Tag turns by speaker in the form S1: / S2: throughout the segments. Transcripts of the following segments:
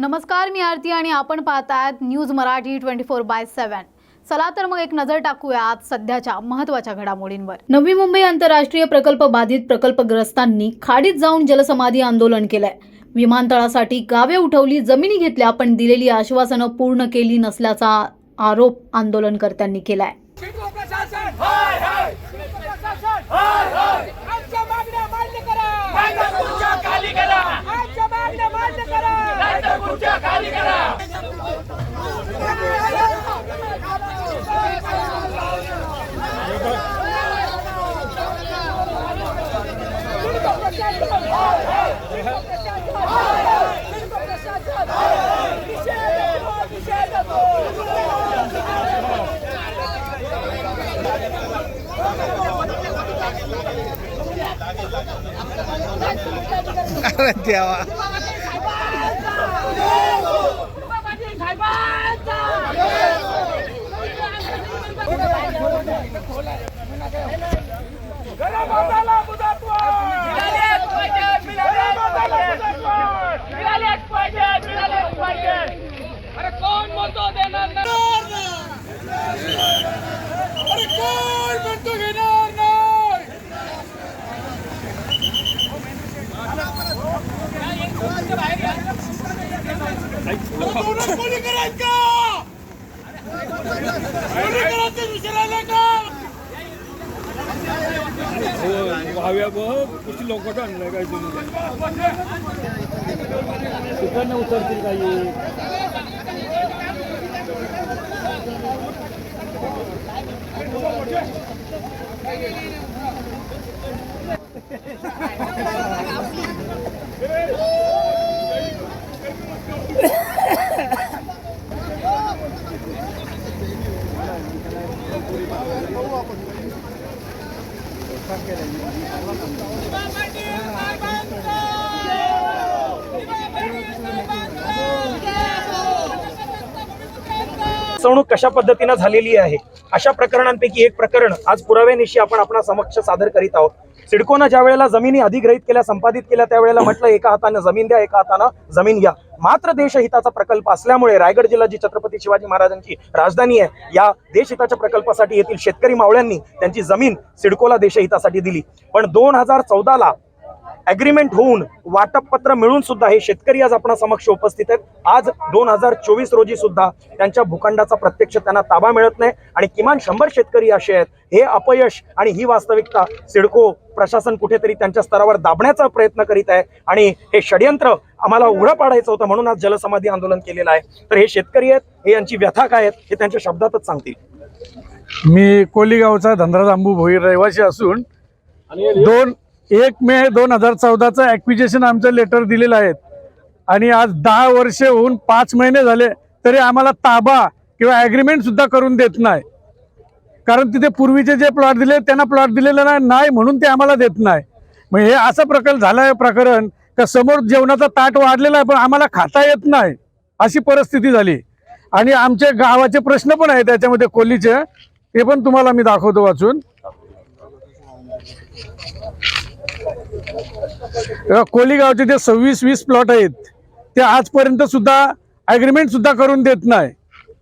S1: नमस्कार, मी आरती आणि आपण पाहतायत न्यूज मराठी 24/7। चला तर मग एक नजर टाकूया आज सध्याच्या महत्त्वाच्या घडामोडींवर। नवी मुंबई आंतरराष्ट्रीय प्रकल्प बाधित प्रकल्पग्रस्तांनी खाडीत जाऊन जलसमाधी आंदोलन केलंय। विमानतळासाठी गावे उठवली, जमिनी घेतल्या, पण दिलेली आश्वासनं पूर्ण केली नसल्याचा आरोप आंदोलनकर्त्यांनी केलाय।
S2: अरे देवा,
S3: अरे कोण म्हणतो देणार नाही? अरे कोण म्हणतो घेणार नाही? कोणी करायचं? कोणी करायचं विचारायला का?
S4: हव्या कुठली लोक आणलंय काय तुम्ही तिकडनं उतरतील काही
S5: फसवणूक कशा पद्धतीने झालेली आहे अशा प्रकरणांपैकी एक प्रकरण आज पुराव्यानिशी आपण आपणा समक्ष सादर करीत आहोत। सिडकोनं ज्या वेळेला जमिनी अधिग्रहित केल्या, संपादित केल्या, त्यावेळेला म्हटलं एका हाताने जमीन द्या, एका हाताने जमीन घ्या। मात्र देशहिताचा प्रकल्प असल्यामुळे रायगड जिल्हा जी छत्रपती शिवाजी महाराजांची राजधानी आहे, या देशहिताच्या प्रकल्पासाठी येथील शेतकरी मावळ्यांनी त्यांची जमीन सिडकोला देशहितासाठी दिली। पण 2014ला ॲग्रीमेंट होऊन वाटप पत्र मिळून सुद्धा हे शेतकरी आज आपणा समक्ष उपस्थित आहेत। आज 2024 रोजी सुद्धा त्यांच्या भूखंडाचा प्रत्यक्ष त्यांना ताबा मिळत नाही आणि किमान 100 शेतकरी असे आहेत। हे अपयश आणि ही वास्तविकता सिडको प्रशासन कुठेतरी त्यांच्या स्तरावर दाबण्याचा प्रयत्न करीत आहे आणि हे षडयंत्र आम्हाला उघडं पाडायचं होतं, म्हणून आज जलसमाधी आंदोलन केलेलं आहे। तर हे शेतकरी आहेत, हे यांची व्यथा काय आहेत हे त्यांच्या शब्दातच सांगतील।
S4: मी कोलीगावचा धनराज अंबू भोईर रहिवासी असून 1 मे 2014चं ॲक्विजिशन आमचं लेटर दिलेलं आहे आणि आज 10 वर्षे होऊन 5 महिने झाले तरी आम्हाला ताबा किंवा ॲग्रीमेंट सुद्धा करून देत नाही। कारण तिथे पूर्वीचे जे प्लॉट दिले त्यांना प्लॉट दिलेला नाही म्हणून ते आम्हाला देत नाही। मग हे असं प्रकरण झालं प्रकरण का समोर जेवणाचा ताट वाढलेला आहे पण आम्हाला खाता येत नाही, अशी परिस्थिती झाली। आणि आमच्या गावाचे प्रश्न पण आहेत त्याच्यामध्ये कोल्लीचे, ते पण तुम्हाला मी दाखवतो वाचून। कोलीगावचे जे 26-20 प्लॉट आहेत ते आजपर्यंत सुद्धा ॲग्रीमेंट सुद्धा करून देत नाही।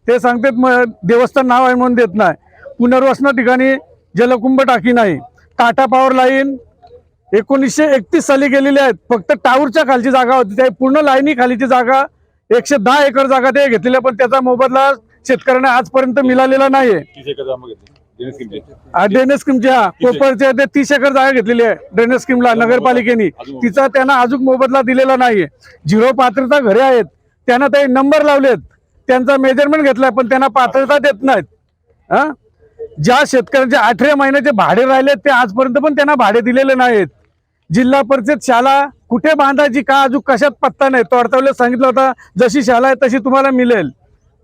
S4: ते सांगतात देवस्थान नाव आहे म्हणून देत नाही। पुनर्वसना ठिकाणी जलकुंभ टाकी नाही। टाटा पॉवर लाईन 1931 साली गेलेली आहेत, फक्त टावरच्या खालची जागा होती, त्या पूर्ण लाईनी खालीची जागा 110 एकर जागा ते घेतलेली, पण त्याचा मोबदला शेतकऱ्यांना आजपर्यंत मिळालेला नाहीये। ड्रेनेज स्कीमच्या कोपरच्या 30 एकर जागा घेतलेली आहे ड्रेनेज स्कीमला नगरपालिकेने, तिचा त्यांना अजून मोबदला दिलेला नाहीये। 0 पात्रता घरे आहेत, त्यांना ते नंबर लावलेत, त्यांचा मेजरमेंट घेतलाय पण त्यांना पात्रता देत नाहीत। ज्या शेतकऱ्यांचे 18 महिन्याचे भाडे राहिले ते आजपर्यंत पण त्यांना भाडे दिलेले नाहीत। जिल्हा परिषद शाळा कुठे बांधायची का अजून कशात पत्ता नाही। तोडतावले सांगितलं होतं जशी शाळा आहे तशी तुम्हाला मिळेल,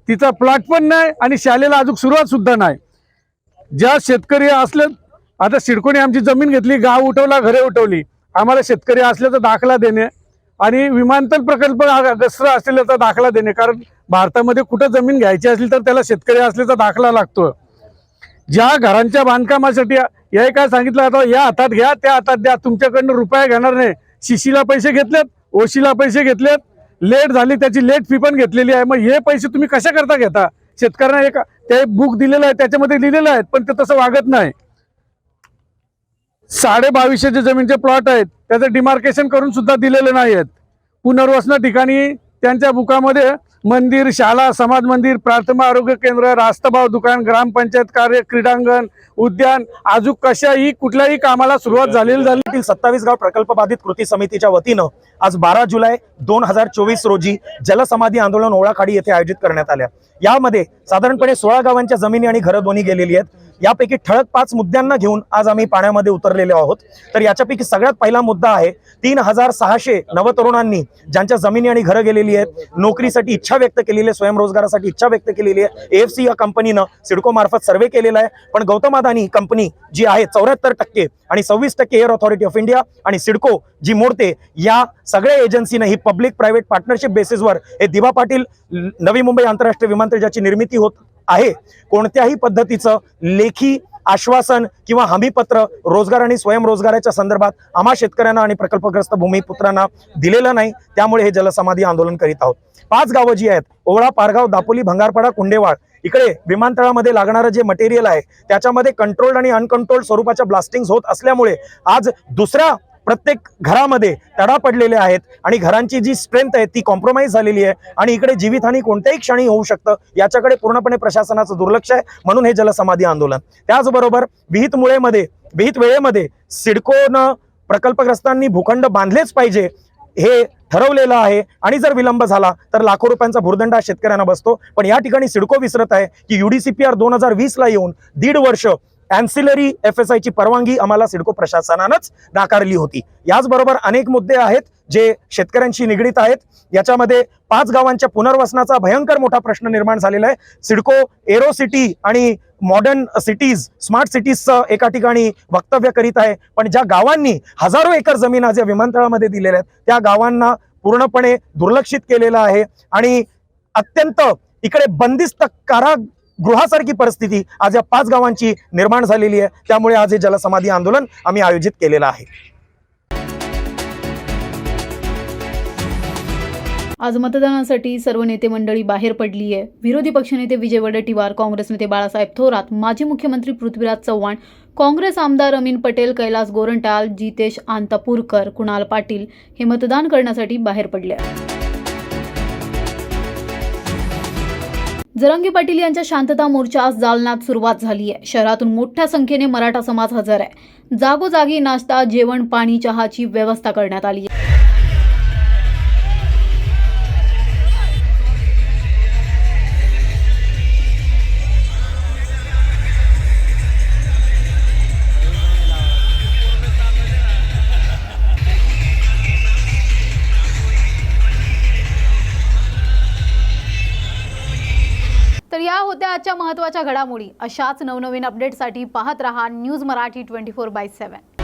S4: तिचा प्लॉट पण नाही आणि शाळेला अजून सुरुवात सुद्धा नाही। ज्या शेतकरी असले, आता सिडकोने आमची जमीन घेतली, गाव उठवला, घरे उठवली, आम्हाला शेतकरी असल्याचा दाखला देणे आणि विमानतळ प्रकल्प ग्रस्त असलेल्याचा दाखला देणे, कारण भारतामध्ये कुठं जमीन घ्यायची असली तर त्याला शेतकरी असल्याचा दाखला लागतो। ज्या घरांच्या बांधकामासाठी हे काय सांगितलं आता या हातात घ्या त्या हातात द्या, तुमच्याकडनं रुपया घेणार नाही। शिशीला पैसे घेतलेत, ओशीला पैसे घेतलेत, लेट झाली त्याची लेट फी पण घेतलेली आहे. मग हे पैसे तुम्ही कशा करता घेता? शेतकऱ्यांना एक ते बुक दिलेलं आहे त्याच्यामध्ये लिहिलेलं आहे, पण ते तसं वागत नाही. 2250 जमीनचे प्लॉट आहेत, त्याचं डिमार्केशन करून सुद्धा दिलेले नाही आहेत. पुनर्वसन ठिकाणी त्यांच्या बुकामध्ये मंदिर, शाळा, समाज मंदिर, प्राथमिक आरोग्य केंद्र, रास्तभाव दुकान, ग्रामपंचायत कार्य, क्रीडांगण, उद्यान, अजून कशाही कुठल्याही कामाला सुरुवात झालेली झाली.
S5: 27 गाव प्रकल्प बाधित कृती समितीच्या वतीनं आज 12 जुलै 2024 रोजी जलसमाधी आंदोलन ओळाखाडी येथे आयोजित करण्यात आल्या. यामध्ये साधारणपणे 16 गावांच्या जमिनी आणि घरं दोन्ही गेलेली आहेत. यापैकी ठळक 5 मुद्द्यांना घेऊन आज आम्ही पाण्यामध्ये उतरलेले आहोत. तर याच्यापैकी सगळ्यात पहिला मुद्दा आहे 3600 नवतरुणांनी ज्यांच्या जमिनी आणि घरं गेलेली आहेत, नोकरीसाठी इच्छा व्यक्त केलेली आहे, स्वयंरोजगारासाठी इच्छा व्यक्त केलेली आहे. AFC या कंपनीनं सिडको मार्फत सर्व्हे केलेला आहे, पण गौतम अदानी कंपनी जी आहे 74% आणि 26% एअर ऑथॉरिटी ऑफ इंडिया आणि सिडको जी मोडते, या सगळ्या एजन्सीनं ही पब्लिक प्रायव्हेट पार्टनरशिप बेसिसवर हे दिवा पाटील नवी मुंबई आंतरराष्ट्रीय विमानतळ ज्याची निर्मिती होत आहे, कोणत्याही पद्धतीचं लेखी आश्वासन किंवा हमीपत्र रोजगार आणि स्वयंरोजगाराच्या संदर्भात आम्हा शेतकऱ्यांना आणि प्रकल्पग्रस्त भूमिपुत्रांना दिलेलं नाही. त्यामुळे हे जलसमाधी आंदोलन करीत आहोत. 5 गावं जी आहेत, ओवळा, पारगाव, दापोली, भंगारपाडा, कुंडेवाड, इकडे विमानतळामध्ये लागणारं जे मटेरियल आहे त्याच्यामध्ये कंट्रोल्ड आणि अनकंट्रोल्ड स्वरूपाच्या ब्लास्टिंग होत असल्यामुळे आज दुसऱ्या प्रत्येक घरामध्ये तडा पडलेले आहेत आणि घरांची जी स्ट्रेंथ आहे ती कॉम्प्रोमाइज झालेली आहे आणि इकडे जीवितहानी कोणत्याही क्षणी होऊ शकतं, याच्याकडे पूर्णपणे प्रशासनाचं दुर्लक्ष आहे. म्हणून हे जलसमाधी आंदोलन. त्याचबरोबर विहित वेळेमध्ये सिडकोनं प्रकल्पग्रस्तांनी भूखंड बांधलेच पाहिजे हे ठरवलेलं आहे आणि जर विलंब झाला तर लाखो रुपयांचा भुर्दंड शेतकऱ्यांना बसतो. पण या ठिकाणी सिडको विसरत आहे की UDCPR 2020 येऊन 1.5 वर्ष अँसिलरी FSI ची परवानगी आम्हाला सिडको प्रशासनानंच नाकारली होती. याचबरोबर अनेक मुद्दे आहेत जे शेतकऱ्यांशी निगडीत आहेत. याच्यामध्ये 5 गावांच्या पुनर्वसनाचा भयंकर मोठा प्रश्न निर्माण झालेला आहे. सिडको एरो सिटी आणि मॉडर्न सिटीज, स्मार्ट सिटीजचं एका ठिकाणी वक्तव्य करीत आहे, पण ज्या गावांनी हजारो एकर जमीन आज या विमानतळामध्ये दिलेल्या आहेत त्या गावांना पूर्णपणे दुर्लक्षित केलेलं आहे आणि अत्यंत इकडे बंदिस्त कारागृहासारखी परिस्थिती आज या 5 गावांची निर्माण झालेली आहे. त्यामुळे आज हे जलसमाधी आंदोलन आम्ही आयोजित केलेलं आहे.
S1: आज मतदानासाठी सर्व नेते मंडळी बाहेर पडली आहे. विरोधी पक्षनेते विजय वडेट्टीवार, काँग्रेस नेते बाळासाहेब थोरात, माजी मुख्यमंत्री पृथ्वीराज चव्हाण, काँग्रेस आमदार अमीन पटेल, कैलास गोरंट्याल, जितेश आंतापूरकर, कुणाल पाटील हे मतदान करण्यासाठी बाहेर पडले आहेत. जरांगे पाटील यांच्या शांतता मोर्चास जालन्यात सुरुवात झाली आहे. शहरातून मोठ्या संख्येने मराठा समाज हजर आहे. जागोजागी नाश्ता, जेवण, पाणी, चहाची व्यवस्था करण्यात आली आहे. तर या होत्या आजच्या महत्त्वाच्या घडामोडी. अशाच नवनवीन अपडेटसाठी पाहत रहा न्यूज मराठी 24/7.